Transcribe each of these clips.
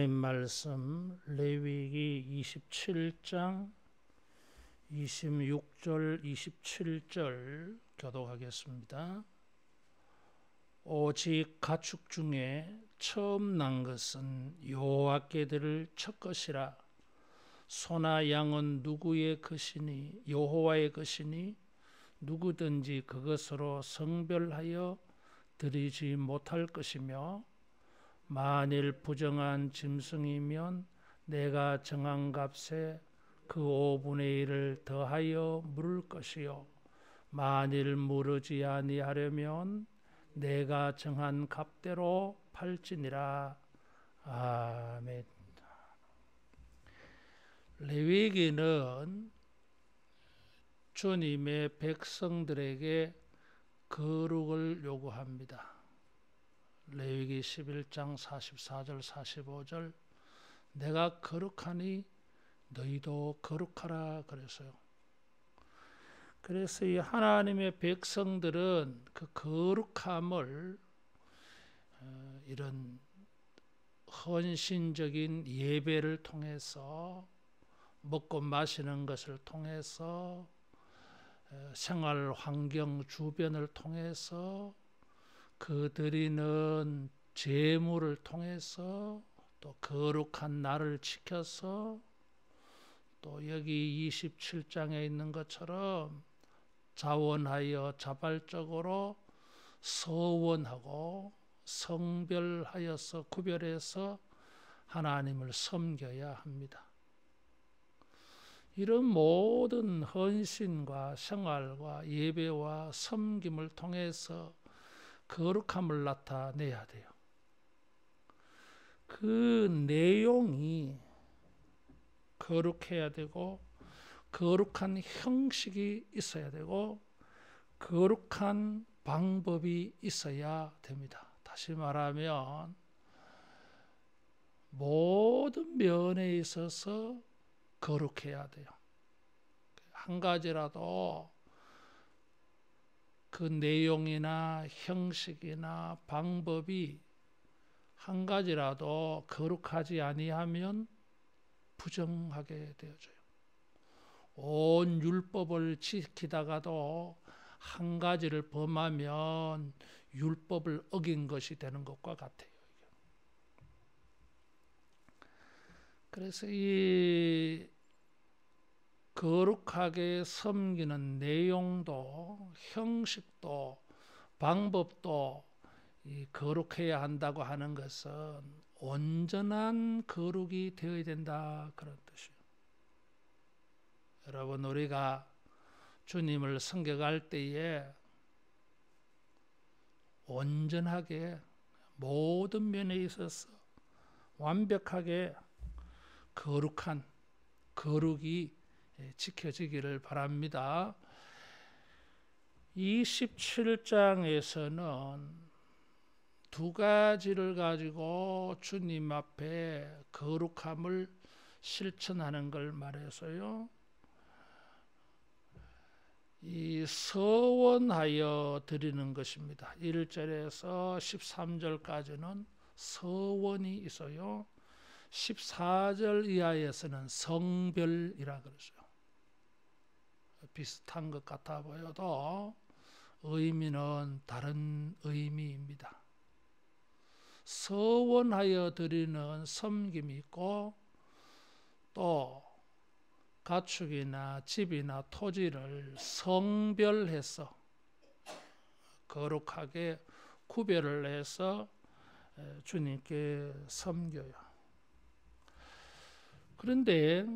하나님 말씀 레위기 27장 26절 27절 교독하겠습니다. 오직 가축 중에 처음 난 것은 여호와께 드릴 첫 것이라. 소나 양은 누구의 것이니 여호와의 것이니 누구든지 그것으로 성별하여 드리지 못할 것이며, 만일 부정한 짐승이면 내가 정한 값에 그 5분의 1을 더하여 물을 것이요, 만일 무르지 아니하려면 내가 정한 값대로 팔지니라. 아멘. 레위기는 주님의 백성들에게 거룩을 요구합니다. 레위기 11장 44절 45절 내가 거룩하니 너희도 거룩하라 그랬어요. 그래서 이 하나님의 백성들은 그 거룩함을 이런 헌신적인 예배를 통해서, 먹고 마시는 것을 통해서, 생활 환경 주변을 통해서, 그 드리는 제물을 통해서, 또 거룩한 날을 지켜서, 또 여기 27장에 있는 것처럼 자원하여 자발적으로 서원하고 성별하여서 구별해서 하나님을 섬겨야 합니다. 이런 모든 헌신과 생활과 예배와 섬김을 통해서 거룩함을 나타내야 돼요. 그 내용이 거룩해야 되고, 거룩한 형식이 있어야 되고, 거룩한 방법이 있어야 됩니다. 다시 말하면 모든 면에 있어서 거룩해야 돼요. 한 가지라도 그 내용이나 형식이나 방법이 한 가지라도 거룩하지 아니하면 부정하게 되어져요. 온 율법을 지키다가도 한 가지를 범하면 율법을 어긴 것이 되는 것과 같아요. 그래서 이 거룩하게 섬기는 내용도 형식도 방법도 이 거룩해야 한다고 하는 것은 온전한 거룩이 되어야 된다, 그런 뜻이에요. 여러분, 우리가 주님을 섬겨갈 때에 온전하게 모든 면에 있어서 완벽하게 거룩한 거룩이 지켜지기를 바랍니다. 27장에서는 두 가지를 가지고 주님 앞에 거룩함을 실천하는 걸 말해서요, 이 서원하여 드리는 것입니다. 1절에서 13절까지는 서원이 있어요. 14절 이하에서는 성별이라 그러죠. 비슷한 것 같아 보여도 의미는 다른 의미입니다. 서원하여 드리는 섬김이 있고, 또 가축이나 집이나 토지를 성별해서 거룩하게 구별을 해서 주님께 섬겨요. 그런데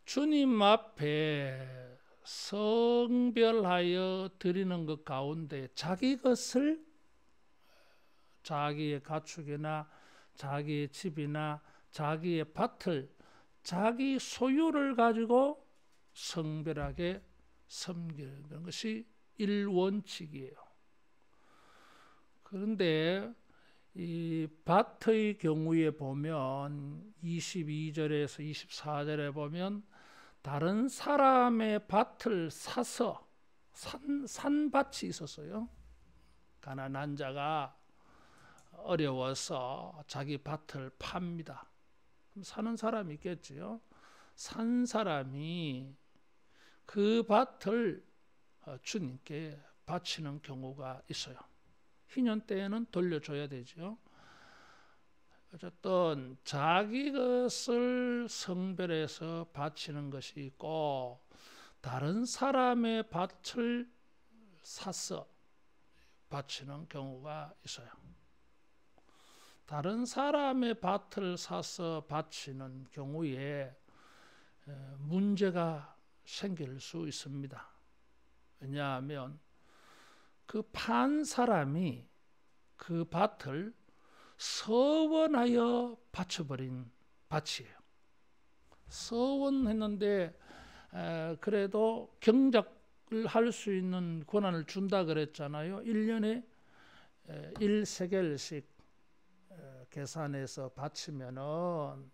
주님 앞에 성별하여 드리는 것 가운데 자기 것을, 자기의 가축이나 자기의 집이나 자기의 밭을, 자기 소유를 가지고 성별하게 섬기는 것이 일원칙이에요. 그런데 이 밭의 경우에 보면 22절에서 24절에 보면 다른 사람의 밭을 사서 산 밭이 있었어요. 가난한 자가 어려워서 자기 밭을 팝니다. 그럼 사는 사람이 있겠지요. 산 사람이 그 밭을 주님께 바치는 경우가 있어요. 희년 때에는 돌려줘야 되죠. 어쨌든 자기 것을 성별해서 바치는 것이 있고 다른 사람의 밭을 사서 바치는 경우가 있어요. 다른 사람의 밭을 사서 바치는 경우에 문제가 생길 수 있습니다. 왜냐하면 그 판 사람이 그 밭을 서원하여 바쳐버린 밭이에요. 서원했는데 그래도 경작을 할 수 있는 권한을 준다 그랬잖아요. 1년에 1세겔씩 계산해서 바치면은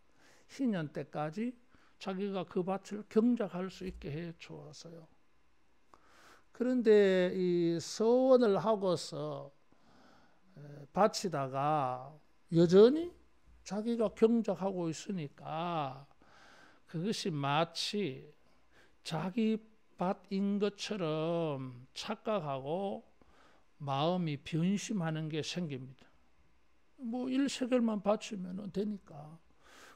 희년 때까지 자기가 그 밭을 경작할 수 있게 해 주었어요. 그런데 이 서원을 하고서 바치다가 여전히 자기가 경작하고 있으니까 그것이 마치 자기 밭인 것처럼 착각하고 마음이 변심하는 게 생깁니다. 뭐 1세겔만 바치면 되니까.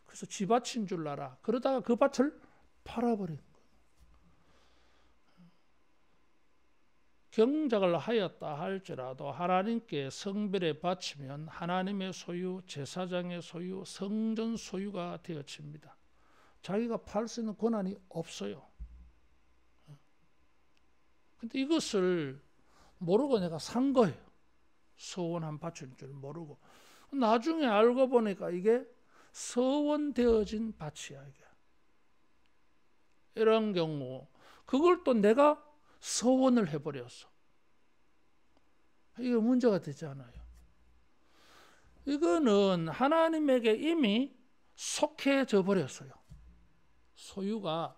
그래서 지 밭인 줄 알아. 그러다가 그 밭을 팔아버린 거예요. 경작을 하였다 할지라도 하나님께 성별에 바치면 하나님의 소유, 제사장의 소유, 성전 소유가 되어집니다. 자기가 팔 수 있는 권한이 없어요. 근데 이것을 모르고 내가 산 거예요. 서원한 바칠 줄 모르고. 나중에 알고 보니까 이게 서원되어진 밭이야. 이게. 이런 경우 그걸 또 내가 서원을 해버렸어. 이게 문제가 되잖아요. 이거는 하나님에게 이미 속해져 버렸어요. 소유가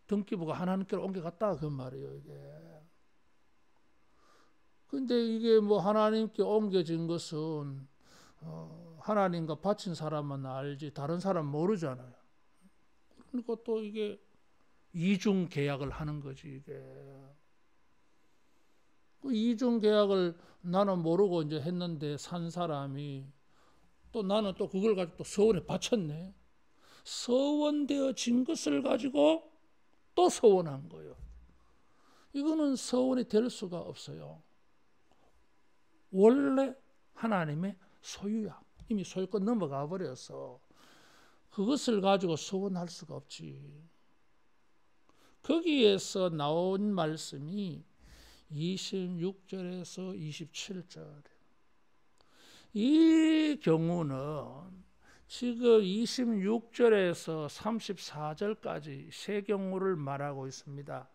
등기부가 하나님께로 옮겨갔다 그 말이에요. 이게. 근데 이게 뭐 하나님께 옮겨진 것은 하나님과 바친 사람만 알지 다른 사람 모르잖아요. 그러니까 또 이게 이중 계약을 하는 거지 이게. 그 이중 계약을 나는 모르고 이제 했는데 산 사람이 또 나는 또 그걸 가지고 또 서원에 바쳤네. 서원되어진 것을 가지고 또 서원한 거예요. 이거는 서원이 될 수가 없어요. 원래 하나님의 소유야. 이미 소유권 넘어가 버려서 그것을 가지고 서원할 수가 없지. 거기에서 나온 말씀이 26절에서 27절. 이 경우는 지금 26절에서 34절까지 세 경우를 말하고 있습니다.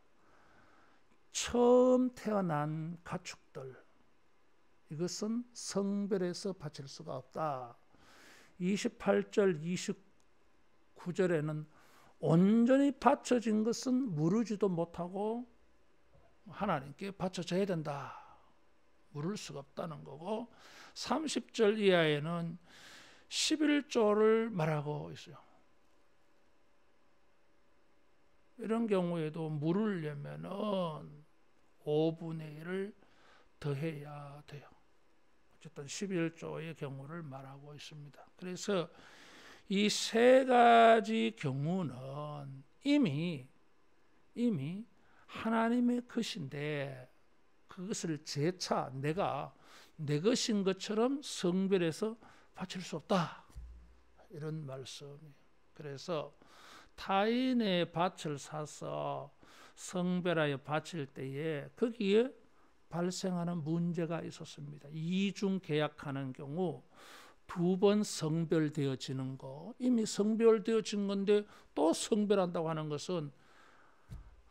처음 태어난 가축들, 이것은 성별에서 바칠 수가 없다. 28절, 29절에는 온전히 바쳐진 것은 무르지도 못하고 하나님께 바쳐져야 된다. 물을 수가 없다는 거고 30절 이하에는 11조를 말하고 있어요. 이런 경우에도 물으려면은 5분의 1을 더해야 돼요. 어쨌든 11조의 경우를 말하고 있습니다. 그래서 이 세 가지 경우는 이미 하나님의 것인데 그것을 재차 내가 내 것인 것처럼 성별해서 바칠 수 없다. 이런 말씀이에요. 그래서 타인의 밭을 사서 성별하여 바칠 때에 거기에 발생하는 문제가 있었습니다. 이중 계약하는 경우 두 번 성별되어지는 거, 이미 성별되어진 건데 또 성별한다고 하는 것은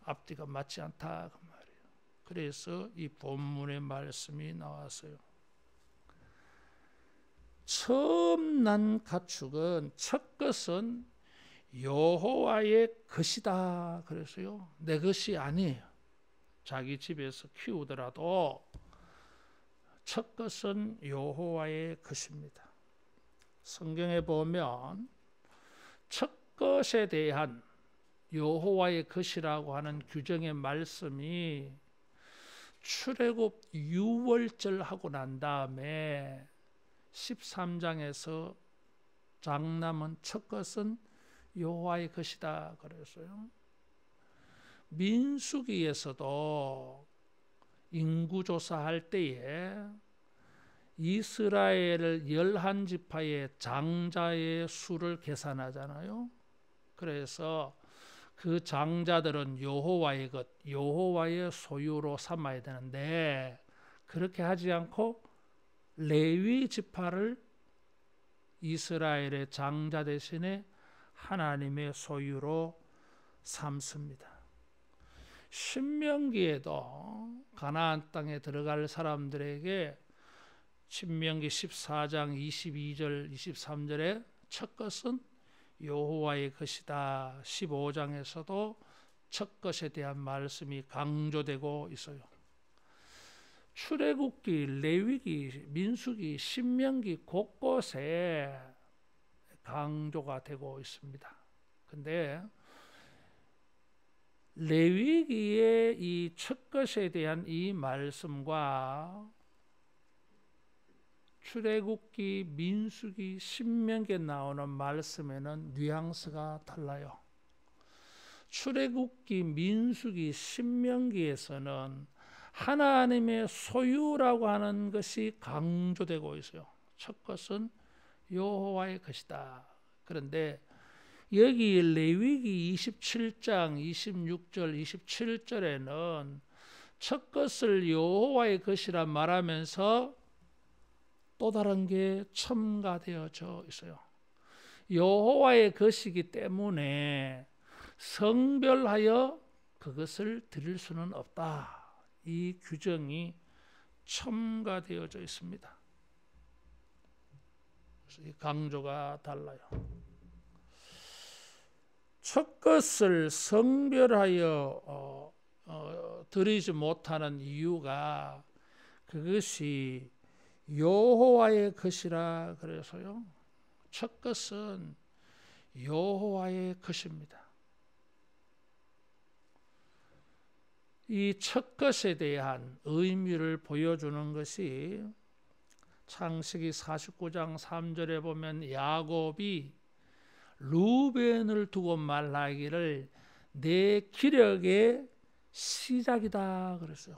앞뒤가 맞지 않다 그 말이에요. 그래서 이 본문의 말씀이 나왔어요. 처음 난 가축은 첫 것은 여호와의 것이다 그랬어요. 내 것이 아니에요. 자기 집에서 키우더라도 첫 것은 여호와의 것입니다. 성경에 보면 첫 것에 대한 여호와의 것이라고 하는 규정의 말씀이 출애굽 6월절 하고 난 다음에 13장에서 장남은 첫 것은 여호와의 것이다 그랬어요. 민수기에서도 인구조사할 때에 이스라엘을 11지파의 장자의 수를 계산하잖아요. 그래서 그 장자들은 여호와의 것, 여호와의 소유로 삼아야 되는데 그렇게 하지 않고 레위 지파를 이스라엘의 장자 대신에 하나님의 소유로 삼습니다. 신명기에도 가나안 땅에 들어갈 사람들에게 신명기 14장 22절 23절에 첫 것은 여호와의 것이다. 15장에서도 첫 것에 대한 말씀이 강조되고 있어요. 출애굽기, 레위기, 민수기, 신명기 곳곳에 강조가 되고 있습니다. 근데 레위기의 이 첫 것에 대한 이 말씀과 출애굽기, 민수기, 신명기에 나오는 말씀에는 뉘앙스가 달라요. 출애굽기, 민수기, 신명기에서는 하나님의 소유라고 하는 것이 강조되고 있어요. 첫 것은 여호와의 것이다. 그런데 여기 레위기 27장 26절 27절에는 첫 것을 여호와의 것이라 말하면서 또 다른 게 첨가되어져 있어요. 여호와의 것이기 때문에 성별하여 그것을 드릴 수는 없다. 이 규정이 첨가되어져 있습니다. 그래서 이 강조가 달라요. 첫 것을 성별하여 드리지 못하는 이유가 그것이 여호와의 것이라 그래서요. 첫 것은 여호와의 것입니다. 이 첫 것에 대한 의미를 보여주는 것이 창세기 49장 3절에 보면 야곱이 루벤을 두고 말하기를 내 기력의 시작이다 그랬어요.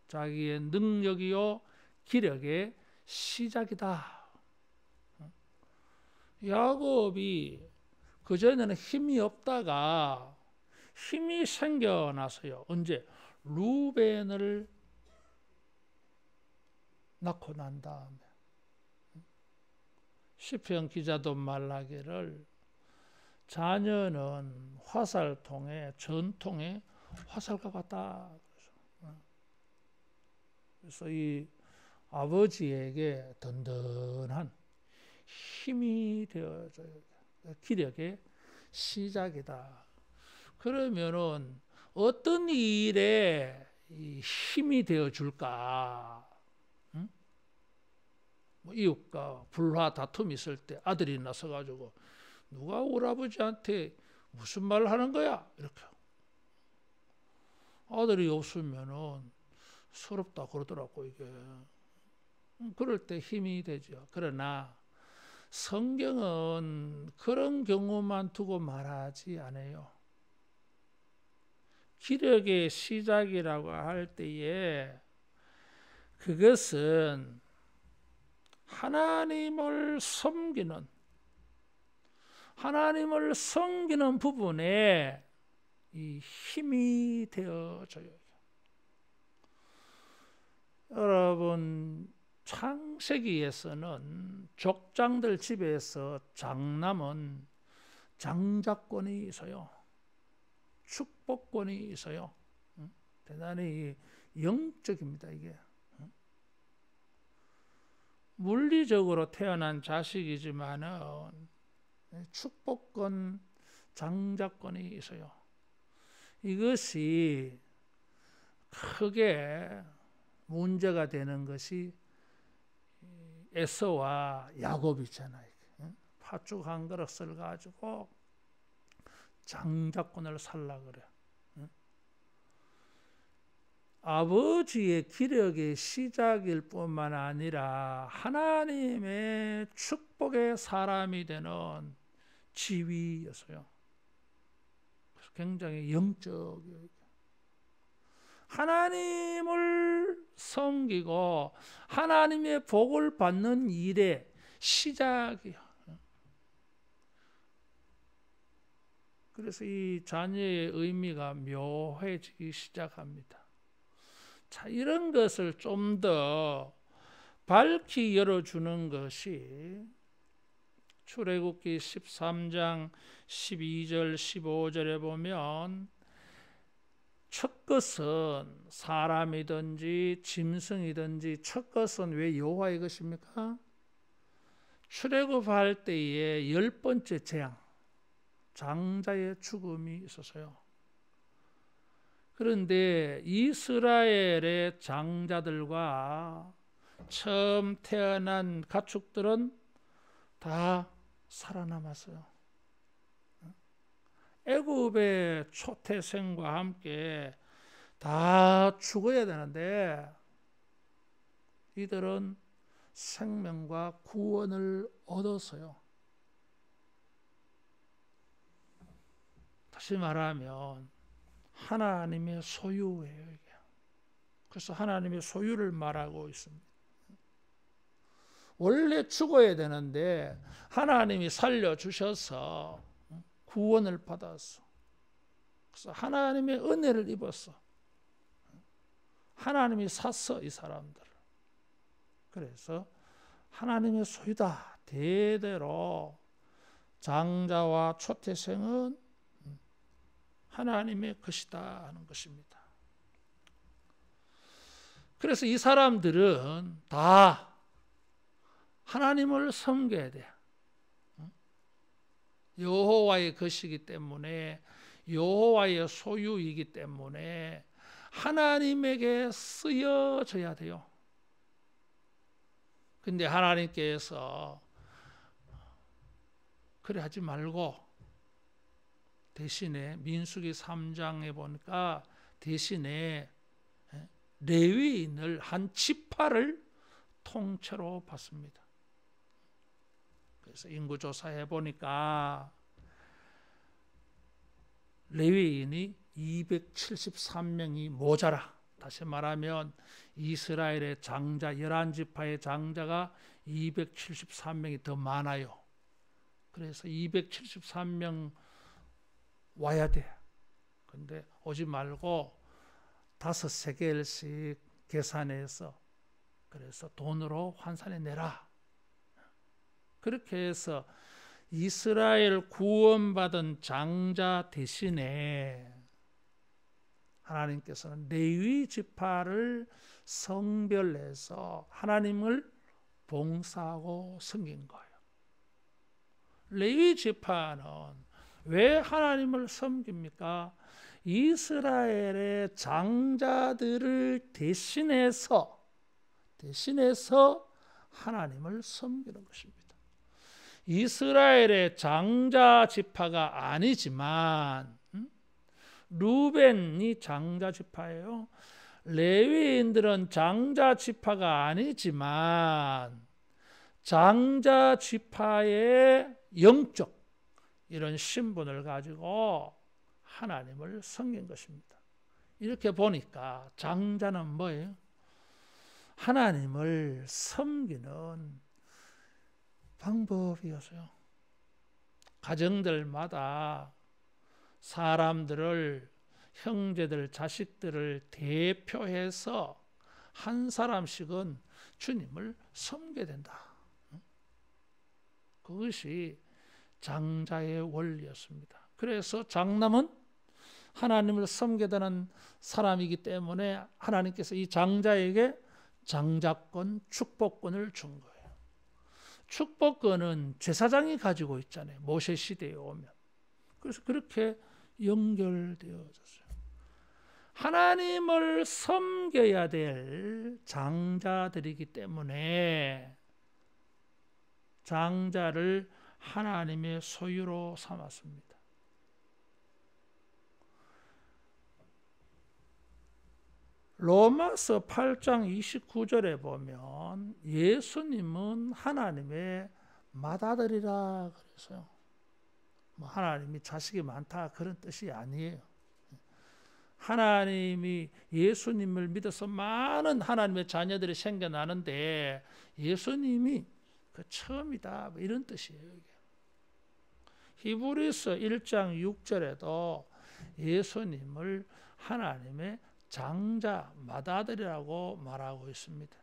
자기의 능력이요 기력의 시작이다. 야곱이 그전에는 힘이 없다가 힘이 생겨나서요. 언제? 루벤을 낳고 난 다음에. 시편 기자도 말하기를 자녀는 화살통에 전통에 화살과 같다. 그래서 이 아버지에게 든든한 힘이 되어져요. 기력의 시작이다. 그러면은 어떤 일에 힘이 되어 줄까? 응? 뭐 이웃과 불화 다툼이 있을 때 아들이 나서 가지고 누가 우리 아버지한테 무슨 말을 하는 거야? 이렇게 아들이 없으면은 서럽다 그러더라고 이게. 그럴 때 힘이 되죠. 그러나 성경은 그런 경우만 두고 말하지 않아요. 기력의 시작이라고 할 때에 그것은 하나님을 섬기는 부분에 이 힘이 되어져요. 여러분 창세기에서는 족장들 집에서 장남은 장자권이 있어요. 축복권이 있어요. 대단히 영적입니다. 이게 물리적으로 태어난 자식이지만은 축복권, 장자권이 있어요. 이것이 크게 문제가 되는 것이 에서와 야곱이잖아요. 팥죽 한 그릇을 가지고 장자권을 살라 그래. 아버지의 기력의 시작일 뿐만 아니라 하나님의 축복의 사람이 되는 지위였어요. 그래서 굉장히 영적이에요. 하나님을 섬기고 하나님의 복을 받는 일의 시작이야. 그래서 이 자녀의 의미가 묘해지기 시작합니다. 자, 이런 것을 좀 더 밝히 열어주는 것이 출애굽기 13장 12절 15절에 보면 첫 것은 사람이든지 짐승이든지 첫 것은 왜 여호와의 것입니까? 출애굽할 때에 10번째 재앙, 장자의 죽음이 있었어요. 그런데 이스라엘의 장자들과 처음 태어난 가축들은 다 살아남았어요. 애굽의 초태생과 함께 다 죽어야 되는데 이들은 생명과 구원을 얻었어요. 다시 말하면 하나님의 소유예요. 이게. 그래서 하나님의 소유를 말하고 있습니다. 원래 죽어야 되는데 하나님이 살려주셔서 구원을 받았어. 그래서 하나님의 은혜를 입었어. 하나님이 샀어, 이 사람들을. 그래서 하나님의 소유다. 대대로 장자와 초태생은 하나님의 것이다 하는 것입니다. 그래서 이 사람들은 다 하나님을 섬겨야 돼. 여호와의 것이기 때문에, 여호와의 소유이기 때문에 하나님에게 쓰여져야 돼요. 근데 하나님께서 그래 하지 말고 대신에 민수기 3장에 보니까 대신에 레위인을 한 지파를 통째로 받습니다. 그래서 인구조사해 보니까 레위인이 273명이 모자라. 다시 말하면 이스라엘의 장자 11지파의 장자가 273명이 더 많아요. 그래서 273명 와야 돼. 근데 오지 말고 5세겔씩 계산해서 그래서 돈으로 환산해 내라. 그렇게 해서 이스라엘 구원받은 장자 대신에 하나님께서는 레위 지파를 성별해서 하나님을 봉사하고 섬긴 거예요. 레위 지파는 왜 하나님을 섬깁니까? 이스라엘의 장자들을 대신해서 하나님을 섬기는 것입니다. 이스라엘의 장자 지파가 아니지만 루벤이 장자 지파예요. 레위인들은 장자 지파가 아니지만 장자 지파의 영적 이런 신분을 가지고 하나님을 섬긴 것입니다. 이렇게 보니까 장자는 뭐예요? 하나님을 섬기는 방법이었어요. 가정들마다 사람들을, 형제들, 자식들을 대표해서 한 사람씩은 주님을 섬겨야 된다. 그것이 장자의 원리였습니다. 그래서 장남은 하나님을 섬기다는 사람이기 때문에 하나님께서 이 장자에게 장자권, 축복권을 준 거예요. 축복권은 제사장이 가지고 있잖아요. 모세 시대에 오면. 그래서 그렇게 연결되어졌어요. 하나님을 섬겨야 될 장자들이기 때문에 장자를 하나님의 소유로 삼았습니다. 로마서 8장 29절에 보면 예수님은 하나님의 맏아들이라 그랬어요. 하나님이 자식이 많다 그런 뜻이 아니에요. 하나님이 예수님을 믿어서 많은 하나님의 자녀들이 생겨나는데 예수님이 그 처음이다 이런 뜻이에요. 히브리서 1장 6절에도 예수님을 하나님의 장자, 맏아들이라고 말하고 있습니다.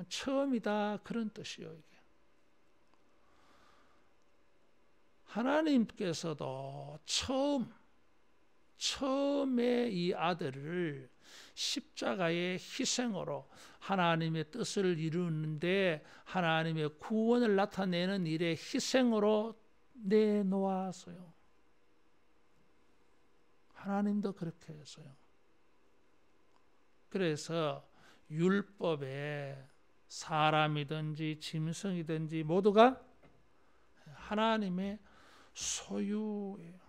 처음이다 그런 뜻이에요. 이게. 하나님께서도 처음에 이 아들을 십자가의 희생으로 하나님의 뜻을 이루는데 하나님의 구원을 나타내는 일에 희생으로 내놓았어요. 하나님도 그렇게 했어요. 그래서 율법에 사람이든지 짐승이든지 모두가 하나님의 소유예요.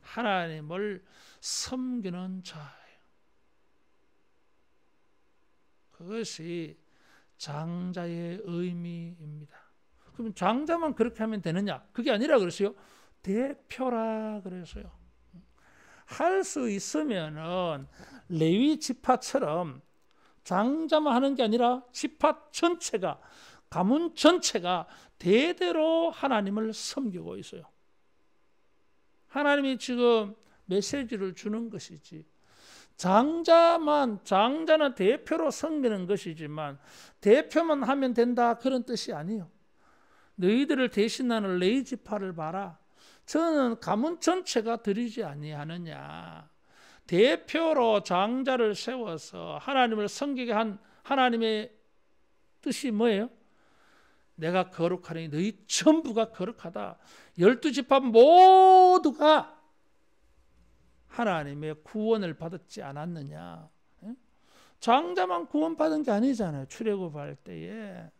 하나님을 섬기는 자예요. 그것이 장자의 의미입니다. 그럼 장자만 그렇게 하면 되느냐? 그게 아니라 그랬어요. 대표라 그랬어요. 할 수 있으면은 레위 지파처럼 장자만 하는 게 아니라 지파 전체가, 가문 전체가 대대로 하나님을 섬기고 있어요. 하나님이 지금 메시지를 주는 것이지. 장자는 대표로 섬기는 것이지만 대표만 하면 된다 그런 뜻이 아니에요. 너희들을 대신하는 레위 지파를 봐라. 저는 가문 전체가 드리지 아니하느냐. 대표로 장자를 세워서 하나님을 섬기게 한 하나님의 뜻이 뭐예요? 내가 거룩하니 너희 전부가 거룩하다. 12지파 모두가 하나님의 구원을 받았지 않았느냐. 장자만 구원받은 게 아니잖아요. 출애굽할 때에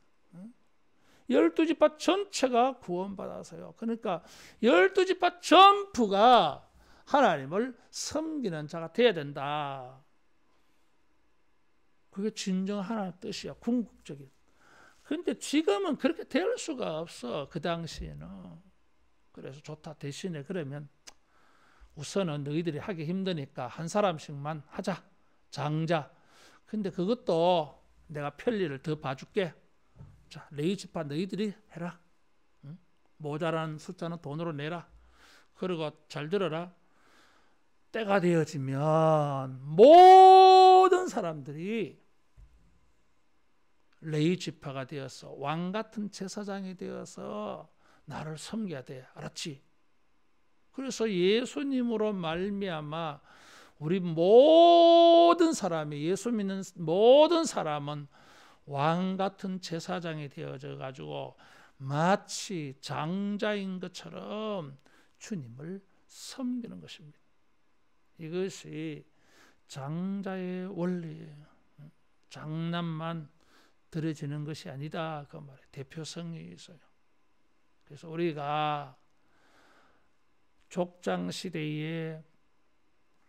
12지파 전체가 구원받아서요. 그러니까 12지파 전부가 하나님을 섬기는 자가 돼야 된다. 그게 진정 하나님의 뜻이야. 궁극적인. 그런데 지금은 그렇게 될 수가 없어. 그 당시에는. 그래서 좋다. 대신에 그러면 우선은 너희들이 하기 힘드니까 한 사람씩만 하자. 장자. 근데 그것도 내가 편리를 더 봐줄게. 자, 레위 지파 너희들이 해라. 응? 모자란 숫자는 돈으로 내라. 그리고 잘 들어라. 때가 되어지면 모든 사람들이 레위 지파가 되어서 왕 같은 제사장이 되어서 나를 섬겨야 돼. 알았지? 그래서 예수님으로 말미암아 우리 모든 사람이 예수 믿는 모든 사람은 왕 같은 제사장이 되어져 가지고 마치 장자인 것처럼 주님을 섬기는 것입니다. 이것이 장자의 원리예요. 장남만 드려지는 것이 아니다. 그 말에 대표성이 있어요. 그래서 우리가 족장 시대에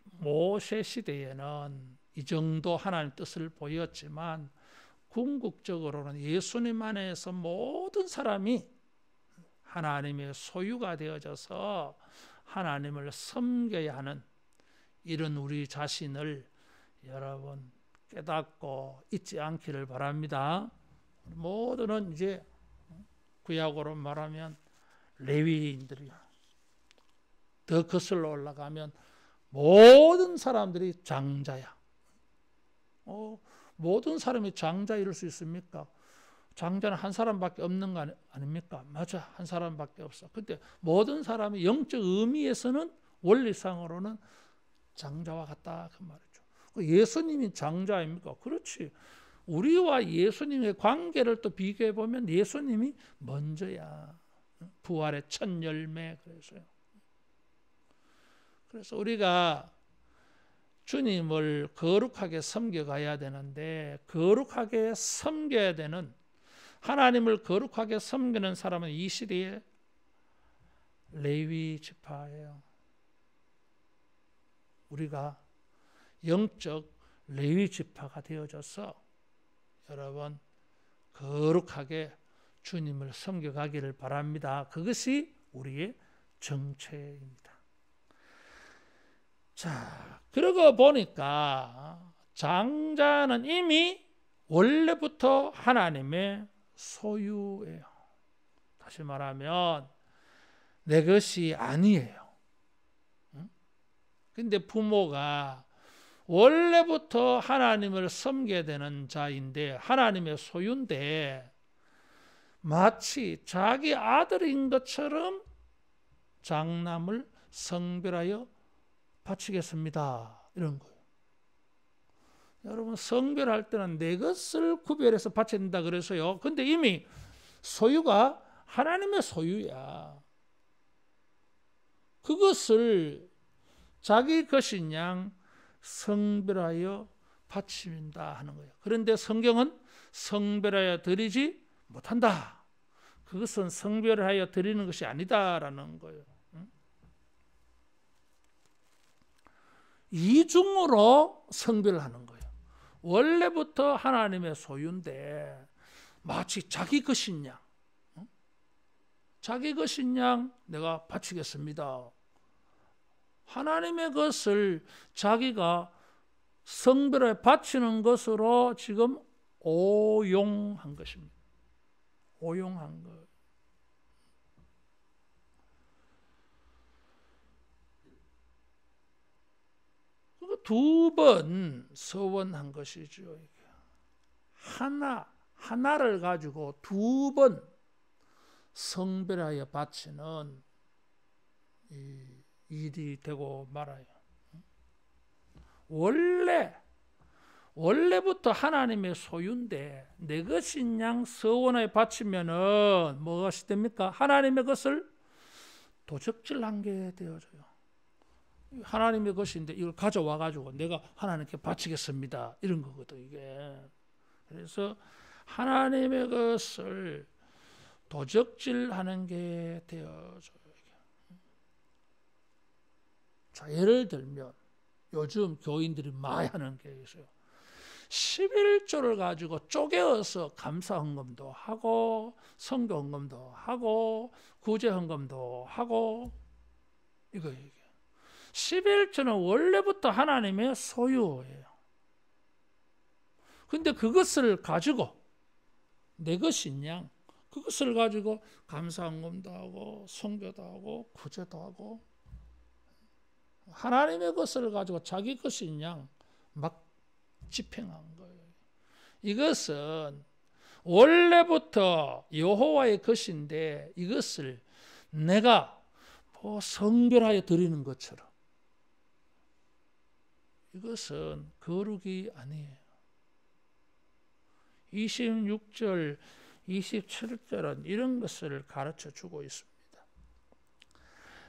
모세 시대에는 이 정도 하나님 뜻을 보였지만 궁극적으로는 예수님 안에서 모든 사람이 하나님의 소유가 되어져서 하나님을 섬겨야 하는 이런 우리 자신을 여러분 깨닫고 잊지 않기를 바랍니다. 모두는 이제 구약으로 말하면 레위인들이야. 더 거슬러 올라가면 모든 사람들이 장자야. 모든 사람이 장자 이룰 수 있습니까? 장자는 한 사람밖에 없는 거 아닙니까? 맞아, 한 사람밖에 없어. 근데 모든 사람이 영적 의미에서는 원리상으로는 장자와 같다 그 말이죠. 예수님이 장자입니까? 그렇지. 우리와 예수님의 관계를 또 비교해 보면 예수님이 먼저야. 부활의 첫 열매. 그래서 우리가 주님을 거룩하게 섬겨가야 되는데 거룩하게 섬겨야 되는 하나님을 거룩하게 섬기는 사람은 이 시대에 레위 지파예요. 우리가 영적 레위 지파가 되어져서 여러분 거룩하게 주님을 섬겨가기를 바랍니다. 그것이 우리의 정체입니다. 자, 그러고 보니까 장자는 이미 원래부터 하나님의 소유예요. 다시 말하면 내 것이 아니에요. 근데 부모가 원래부터 하나님을 섬겨야 되는 자인데 하나님의 소유인데 마치 자기 아들인 것처럼 장남을 성별하여 바치겠습니다. 이런 거예요. 여러분 성별할 때는 내 것을 구별해서 바쳐야 된다 그래서요. 근데 이미 소유가 하나님의 소유야. 그것을 자기 것인 양 성별하여 바친다 하는 거예요. 그런데 성경은 성별하여 드리지 못한다. 그것은 성별하여 드리는 것이 아니다라는 거예요. 이중으로 성별하는 거예요. 원래부터 하나님의 소유인데 마치 자기 것인 양, 자기 것인 양 내가 바치겠습니다. 하나님의 것을 자기가 성별에 바치는 것으로 지금 오용한 것입니다. 오용한 것. 두 번 서원한 것이죠. 하나를 가지고 두 번 성별하여 바치는 일이 되고 말아요. 원래부터 하나님의 소유인데 내 것인 양 서원하여 바치면은 무엇이 됩니까? 하나님의 것을 도적질한 게 되어져요. 하나님의 것인데 이걸 가져와 가지고 내가 하나님께 바치겠습니다. 이런 거거든 이게. 그래서 하나님의 것을 도적질하는 게 되어져요. 자, 예를 들면 요즘 교인들이 많이 하는 게 있어요. 11조를 가지고 쪼개어서 감사헌금도 하고 선교헌금도 하고 구제헌금도 하고 이거 얘기해요. 11조는 원래부터 하나님의 소유예요. 근데 그것을 가지고 내 것인 양 그것을 가지고 감사헌금도 하고 선교도 하고 구제도 하고 하나님의 것을 가지고 자기 것인 양 막 집행한 거예요. 이것은 원래부터 여호와의 것인데 이것을 내가 성별하여 드리는 것처럼 이것은 거룩이 아니에요. 26절, 27절은 이런 것을 가르쳐 주고 있습니다.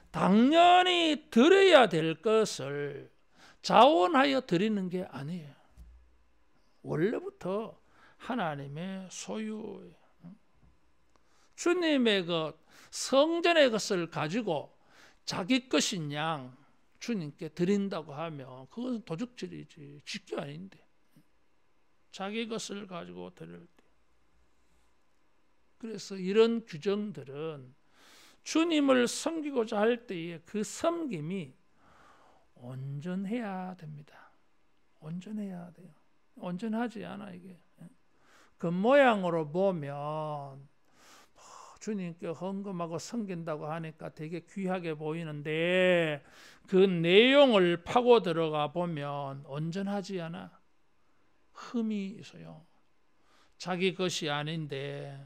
당연히 드려야 될 것을 자원하여 드리는 게 아니에요. 원래부터 하나님의 소유예요. 주님의 것, 성전의 것을 가지고 자기 것인 양 주님께 드린다고 하면 그것은 도적질이지 직교 아닌데 자기 것을 가지고 드릴 때. 그래서 이런 규정들은 주님을 섬기고자 할 때에 그 섬김이 온전해야 됩니다. 온전해야 돼요. 온전하지 않아 이게. 겉모양으로 보면 주님께 헌금하고 섬긴다고 하니까 되게 귀하게 보이는데 그 내용을 파고 들어가 보면 온전하지 않아. 흠이 있어요. 자기 것이 아닌데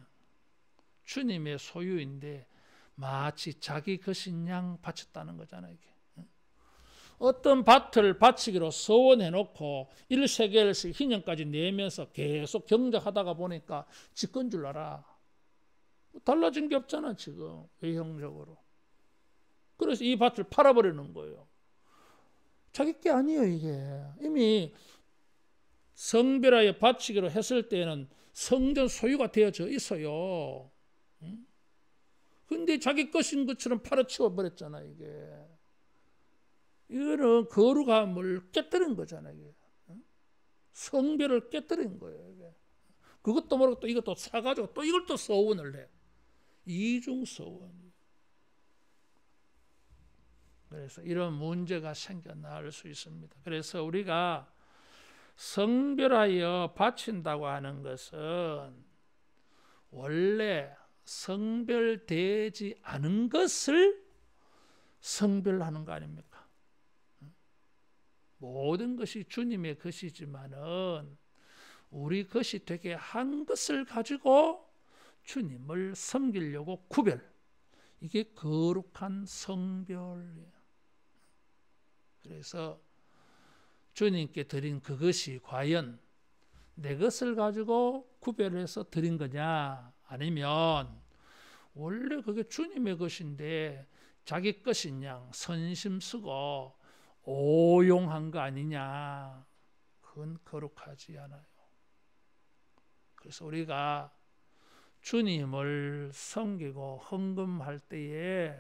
주님의 소유인데 마치 자기 것인 양 바쳤다는 거잖아요. 이게. 어떤 밭을 바치기로 서원해놓고 1세겔씩 희년까지 내면서 계속 경작하다가 보니까 지건 줄 알아. 달라진 게 없잖아 지금 외형적으로. 그래서 이 밭을 팔아버리는 거예요. 자기 게 아니에요. 이게 이미 성별하여 바치기로 했을 때는 성전 소유가 되어져 있어요. 근데 자기 것인 것처럼 팔아치워 버렸잖아. 이게 이거는 거룩함을 깨뜨린 거잖아. 이게 성별을 깨뜨린 거예요. 이게. 그것도 모르고 또 이것도 사가지고 또 이걸 또 서원을 해. 이중 서원. 그래서 이런 문제가 생겨날 수 있습니다. 그래서 우리가 성별하여 바친다고 하는 것은 원래 성별되지 않은 것을 성별하는 거 아닙니까? 모든 것이 주님의 것이지만은 우리 것이 되게 한 것을 가지고 주님을 섬기려고 구별. 이게 거룩한 성별이에요. 그래서 주님께 드린 그것이 과연 내 것을 가지고 구별해서 드린 거냐, 아니면 원래 그게 주님의 것인데 자기 것인 양 선심 쓰고 오용한 거 아니냐, 그건 거룩하지 않아요. 그래서 우리가 주님을 섬기고 헌금할 때에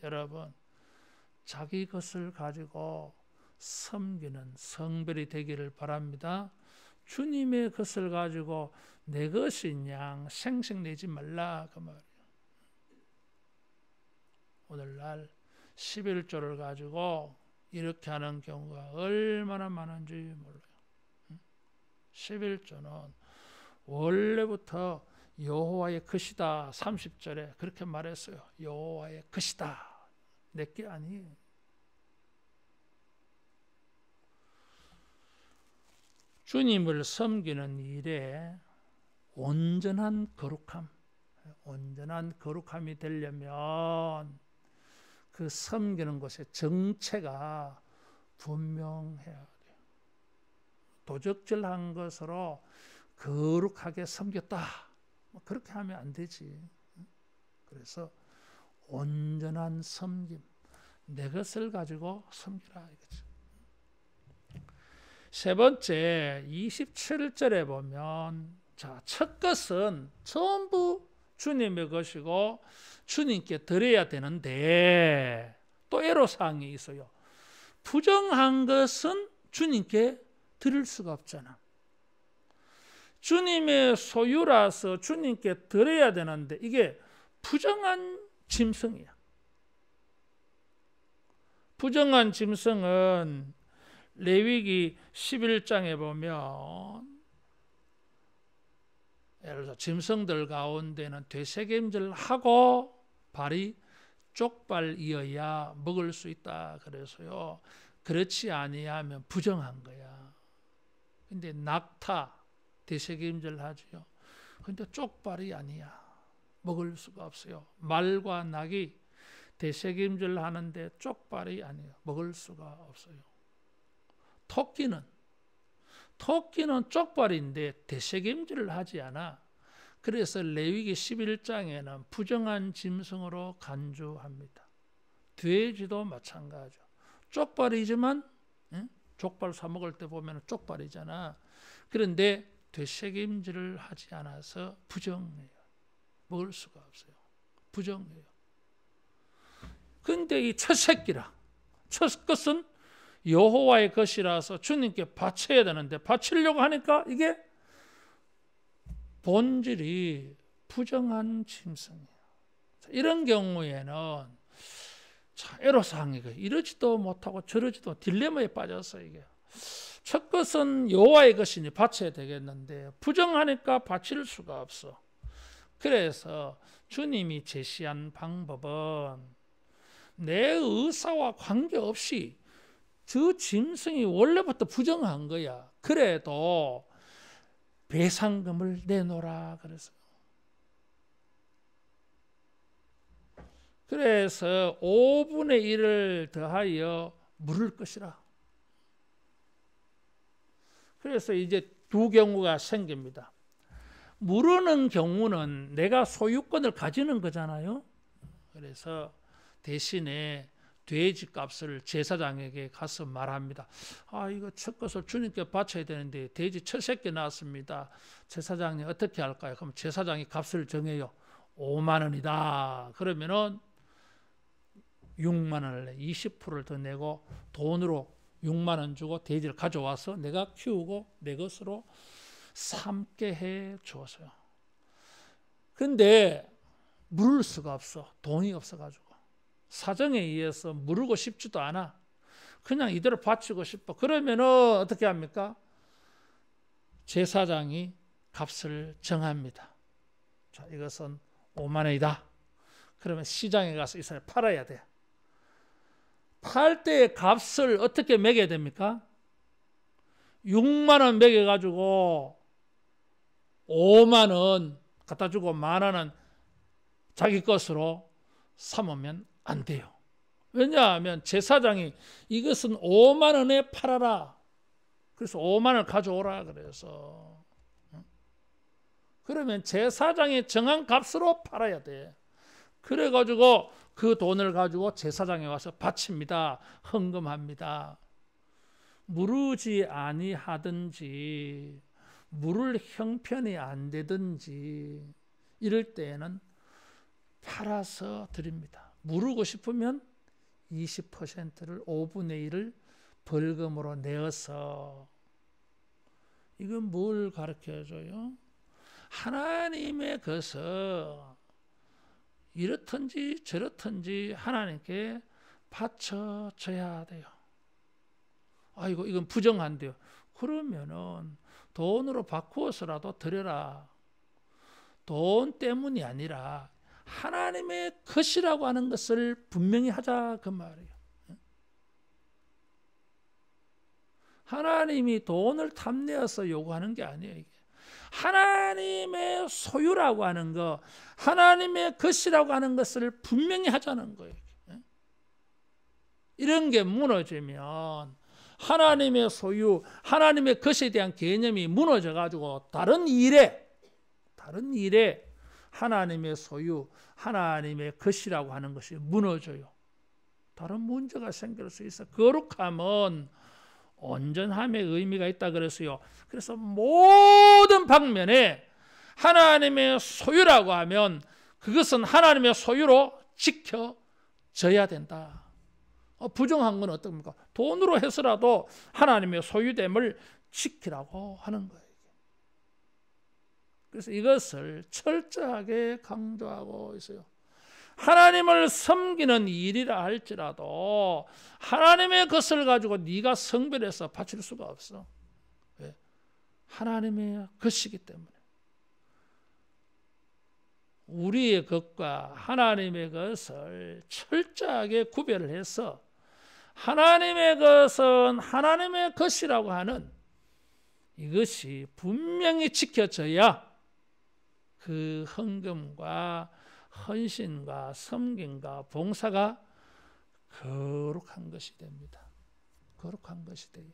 여러분 자기 것을 가지고 섬기는 성별이 되기를 바랍니다. 주님의 것을 가지고 내 것인 양 생색내지 말라 그 말이에요. 오늘날 11조를 가지고 이렇게 하는 경우가 얼마나 많은지 몰라요. 11조는 원래부터 여호와의 것이다. 30절에 그렇게 말했어요. 여호와의 것이다. 내게 아니에요. 주님을 섬기는 일에 온전한 거룩함이 되려면 그 섬기는 것의 정체가 분명해야 돼요. 도적질한 것으로 거룩하게 섬겼다. 그렇게 하면 안 되지. 그래서 온전한 섬김, 내 것을 가지고 섬기라 이거죠. 세 번째 27절에 보면 자, 첫 것은 전부 주님의 것이고 주님께 드려야 되는데 또 애로사항이 있어요. 부정한 것은 주님께 드릴 수가 없잖아. 주님의 소유라서 주님께 드려야 되는데 이게 부정한 짐승이야. 부정한 짐승은 레위기 11장에 보면 예를 들어 짐승들 가운데는 되새김질하고 발이 쪽발이어야 먹을 수 있다 그래서요. 그렇지 아니하면 부정한 거야. 근데 낙타 되새김질 하죠. 근데 쪽발이 아니야. 먹을 수가 없어요. 말과 낙이 되새김질 하는데 쪽발이 아니에요. 먹을 수가 없어요. 토끼는 쪽발인데 되새김질을 하지 않아. 그래서 레위기 11장에는 부정한 짐승으로 간주합니다. 돼지도 마찬가지죠. 쪽발이지만 족발 사 먹을 때 보면 쪽발이잖아. 그런데 되새김질을 하지 않아서 부정해요. 먹을 수가 없어요. 부정해요. 근데 이 첫 새끼라, 첫 것은 여호와의 것이라서 주님께 바쳐야 되는데 바치려고 하니까 이게 본질이 부정한 짐승이에요. 이런 경우에는 애로사항이 이러지도 못하고 저러지도 딜레마에 빠졌어요. 이게 첫 것은 여호와의 것이니 바쳐야 되겠는데 부정하니까 바칠 수가 없어. 그래서 주님이 제시한 방법은 내 의사와 관계없이 저 짐승이 원래부터 부정한 거야. 그래도 배상금을 내놓으라 그랬어요. 그래서 5분의 1을 더하여 물을 것이라. 그래서 이제 두 경우가 생깁니다. 물으는 경우는 내가 소유권을 가지는 거잖아요. 그래서 대신에 돼지 값을 제사장에게 가서 말합니다. 이거 첫 것을 주님께 바쳐야 되는데 돼지 첫 새끼 나왔습니다. 제사장님 어떻게 할까요? 그럼 제사장이 값을 정해요. 5만 원이다. 그러면은 6만 원을 20%를 더 내고 돈으로 6만 원 주고 돼지를 가져와서 내가 키우고 내 것으로 삼게 해 주었어요. 근데 물을 수가 없어. 돈이 없어가지고. 사정에 의해서 물르고 싶지도 않아. 그냥 이대로 바치고 싶어. 그러면은 어떻게 합니까? 제사장이 값을 정합니다. 자, 이것은 5만 원이다. 그러면 시장에 가서 이 사람을 팔아야 돼. 팔 때의 값을 어떻게 매겨야 됩니까? 6만 원 매겨가지고 5만 원 갖다 주고 만 원은 자기 것으로 삼으면 안 돼요. 왜냐하면 제사장이 이것은 5만 원에 팔아라. 그래서 5만 원을 가져오라 그래서. 그러면 제사장이 정한 값으로 팔아야 돼. 그래가지고 그 돈을 가지고 제사장에 와서 바칩니다. 헌금합니다. 무르지 아니하든지 물을 형편이 안 되든지 이럴 때에는 팔아서 드립니다. 무르고 싶으면 20%를 5분의 1을 벌금으로 내어서. 이건 뭘 가르쳐줘요? 하나님의 것을 이렇든지 저렇든지 하나님께 바쳐줘야 돼요. 이건 부정한데요. 그러면은 돈으로 바꾸어서라도 드려라. 돈 때문이 아니라 하나님의 것이라고 하는 것을 분명히 하자 그 말이에요. 하나님이 돈을 탐내어서 요구하는 게 아니에요. 이게. 하나님의 소유라고 하는 거, 하나님의 것이라고 하는 것을 분명히 하자는 거예요. 이런 게 무너지면 하나님의 소유, 하나님의 것에 대한 개념이 무너져가지고 다른 일에 하나님의 소유, 하나님의 것이라고 하는 것이 무너져요. 다른 문제가 생길 수 있어. 거룩함은 온전함의 의미가 있다 그랬어요. 그래서 모든 방면에 하나님의 소유라고 하면 그것은 하나님의 소유로 지켜져야 된다. 부정한 건 어떻습니까? 돈으로 해서라도 하나님의 소유됨을 지키라고 하는 거예요. 그래서 이것을 철저하게 강조하고 있어요. 하나님을 섬기는 일이라 할지라도 하나님의 것을 가지고 네가 성별해서 바칠 수가 없어. 왜? 하나님의 것이기 때문에. 우리의 것과 하나님의 것을 철저하게 구별을 해서 하나님의 것은 하나님의 것이라고 하는 이것이 분명히 지켜져야 그 헌금과 헌신과 섬김과 봉사가 거룩한 것이 됩니다. 거룩한 것이 돼요.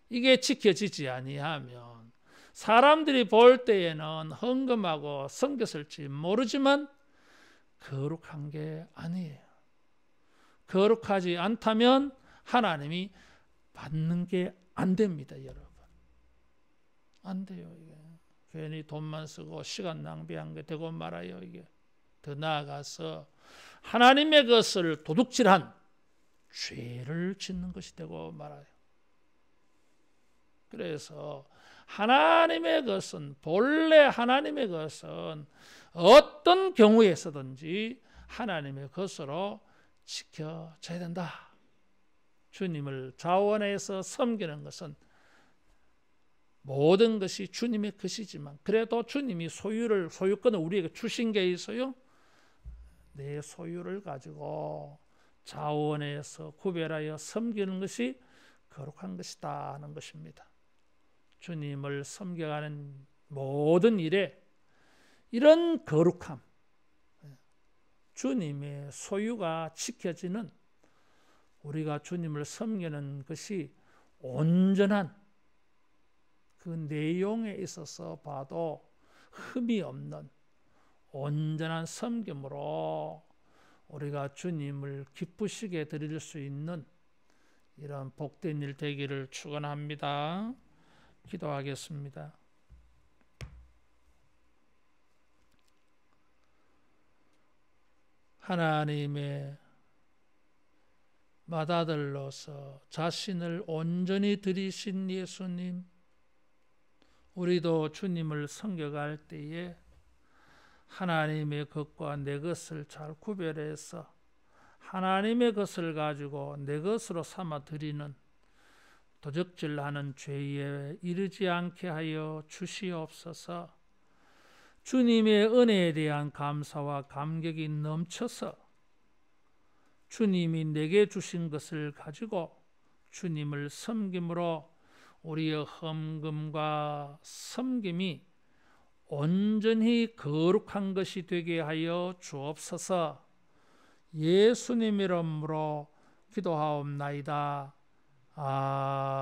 이게 지켜지지 아니하면 사람들이 볼 때에는 헌금하고 섬겼을지 모르지만 거룩한 게 아니에요. 거룩하지 않다면 하나님이 받는 게 안 됩니다, 여러분. 안 돼요, 이게. 괜히 돈만 쓰고 시간 낭비한 게 되고 말아요, 이게. 더 나아가서 하나님의 것을 도둑질한 죄를 짓는 것이 되고 말아요. 그래서 하나님의 것은, 본래 하나님의 것은 어떤 경우에서든지 하나님의 것으로 지켜져야 된다. 주님을 자원해서 섬기는 것은 모든 것이 주님의 것이지만 그래도 주님이 소유권을 우리에게 주신 게 있어요. 내 소유를 가지고 자원해서 구별하여 섬기는 것이 거룩한 것이다 하는 것입니다. 주님을 섬겨가는 모든 일에 이런 거룩함, 주님의 소유가 지켜지는, 우리가 주님을 섬기는 것이 온전한 그 내용에 있어서 봐도 흠이 없는 온전한 섬김으로 우리가 주님을 기쁘시게 드릴 수 있는 이런 복된 일 되기를 축원합니다. 기도하겠습니다. 하나님의 맏아들로서 자신을 온전히 드리신 예수님, 우리도 주님을 섬겨갈 때에 하나님의 것과 내 것을 잘 구별해서 하나님의 것을 가지고 내 것으로 삼아 드리는 도적질하는 죄에 이르지 않게 하여 주시옵소서. 주님의 은혜에 대한 감사와 감격이 넘쳐서 주님이 내게 주신 것을 가지고 주님을 섬김으로 우리의 헌금과 섬김이 온전히 거룩한 것이 되게 하여 주옵소서. 예수님 이름으로 기도하옵나이다. 아멘.